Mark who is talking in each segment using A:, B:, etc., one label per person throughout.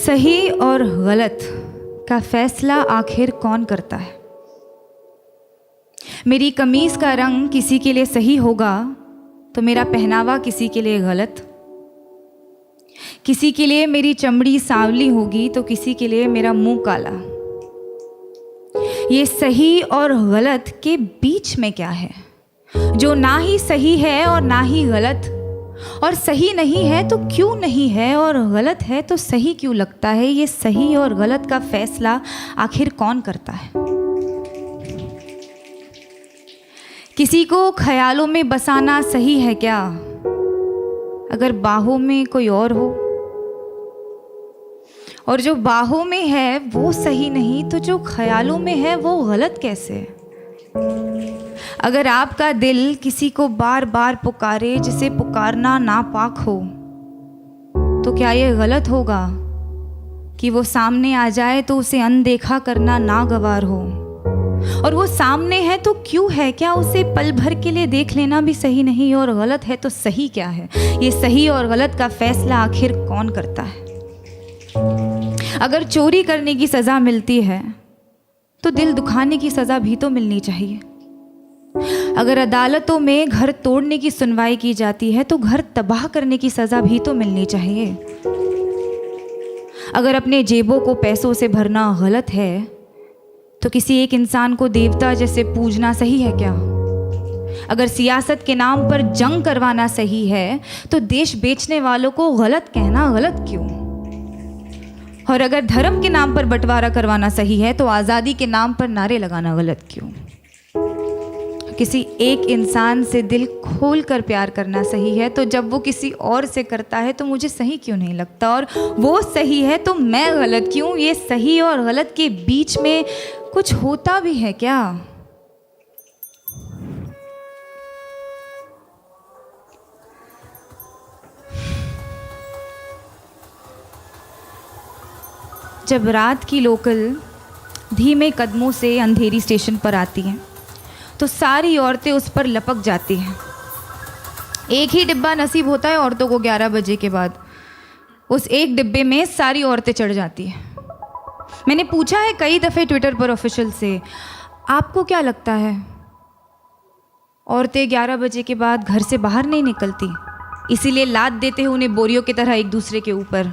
A: सही और गलत का फैसला आखिर कौन करता है? मेरी कमीज़ का रंग किसी के लिए सही होगा तो मेरा पहनावा किसी के लिए गलत, किसी के लिए मेरी चमड़ी सांवली होगी तो किसी के लिए मेरा मुंह काला। ये सही और गलत के बीच में क्या है, जो ना ही सही है और ना ही गलत, और सही नहीं है तो क्यों नहीं है, और गलत है तो सही क्यों लगता है? ये सही और गलत का फैसला आखिर कौन करता है? किसी को ख्यालों में बसाना सही है क्या, अगर बाहों में कोई और हो? और जो बाहों में है वो सही नहीं तो जो ख्यालों में है वो गलत कैसे? अगर आपका दिल किसी को बार बार पुकारे जिसे पुकारना नापाक हो, तो क्या ये गलत होगा कि वो सामने आ जाए तो उसे अनदेखा करना नागवार हो? और वो सामने है तो क्यों है? क्या उसे पल भर के लिए देख लेना भी सही नहीं? और गलत है तो सही क्या है? ये सही और गलत का फैसला आखिर कौन करता है? अगर चोरी करने की सज़ा मिलती है तो दिल दुखाने की सज़ा भी तो मिलनी चाहिए। अगर अदालतों में घर तोड़ने की सुनवाई की जाती है तो घर तबाह करने की सज़ा भी तो मिलनी चाहिए। अगर अपने जेबों को पैसों से भरना गलत है तो किसी एक इंसान को देवता जैसे पूजना सही है क्या? अगर सियासत के नाम पर जंग करवाना सही है तो देश बेचने वालों को गलत कहना गलत क्यों? और अगर धर्म के नाम पर बंटवारा करवाना सही है तो आज़ादी के नाम पर नारे लगाना गलत क्यों? किसी एक इंसान से दिल खोल कर प्यार करना सही है तो जब वो किसी और से करता है तो मुझे सही क्यों नहीं लगता? और वो सही है तो मैं गलत क्यों? ये सही और गलत के बीच में कुछ होता भी है क्या? जब रात की लोकल धीमे कदमों से अंधेरी स्टेशन पर आती हैं तो सारी औरतें उस पर लपक जाती हैं। एक ही डिब्बा नसीब होता है औरतों को 11 बजे के बाद। उस एक डिब्बे में सारी औरतें चढ़ जाती हैं। मैंने पूछा है कई दफ़े ट्विटर पर ऑफिशियल से, आपको क्या लगता है औरतें 11 बजे के बाद घर से बाहर नहीं निकलती, इसीलिए लाद देते हैं उन्हें बोरियों की तरह एक दूसरे के ऊपर?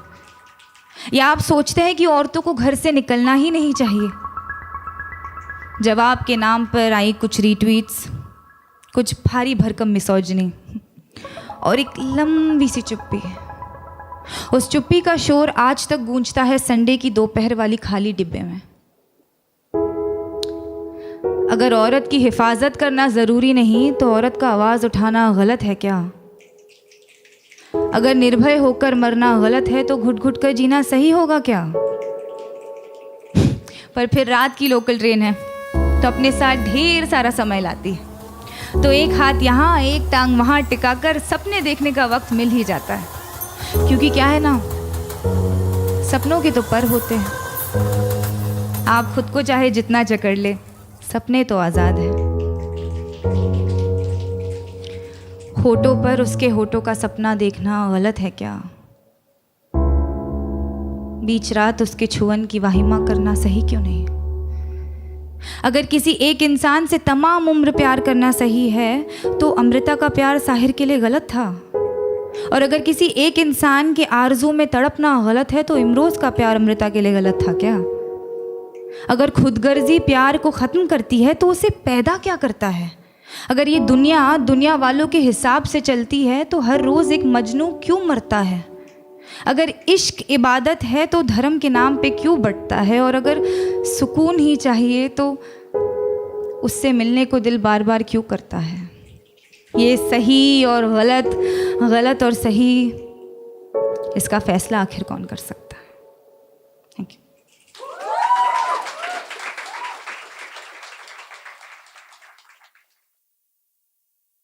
A: या आप सोचते हैं कि औरतों को घर से निकलना ही नहीं चाहिए? जवाब के नाम पर आई कुछ रीट्वीट्स, कुछ भारी भरकम मिसोजिनी और एक लंबी सी चुप्पी। उस चुप्पी का शोर आज तक गूंजता है संडे की दोपहर वाली खाली डिब्बे में। अगर औरत की हिफाजत करना ज़रूरी नहीं तो औरत का आवाज़ उठाना गलत है क्या? अगर निर्भय होकर मरना गलत है तो घुट घुट कर जीना सही होगा क्या? पर फिर रात की लोकल ट्रेन है तो अपने साथ ढेर सारा समय लाती है, तो एक हाथ यहाँ एक टांग वहाँ टिकाकर सपने देखने का वक्त मिल ही जाता है। क्योंकि क्या है ना, सपनों के तो पर होते हैं। आप खुद को चाहे जितना जकड़ ले, सपने तो आज़ाद हैं। होठों पर उसके होठों का सपना देखना गलत है क्या? बीच रात उसके छुअन की वाहिमा करना सही क्यों नहीं? अगर किसी एक इंसान से तमाम उम्र प्यार करना सही है तो अमृता का प्यार साहिर के लिए गलत था। और अगर किसी एक इंसान के आरज़ू में तड़पना गलत है तो इमरोज़ का प्यार अमृता के लिए गलत था क्या? अगर खुदगर्जी प्यार को ख़त्म करती है तो उसे पैदा क्या करता है? अगर ये दुनिया वालों के हिसाब से चलती है तो हर रोज़ एक मजनू क्यों मरता है? अगर इश्क इबादत है तो धर्म के नाम पे क्यों बंटता है? और अगर सुकून ही चाहिए तो उससे मिलने को दिल बार बार क्यों करता है? ये सही और गलत, गलत और सही, इसका फैसला आखिर कौन कर सकता है?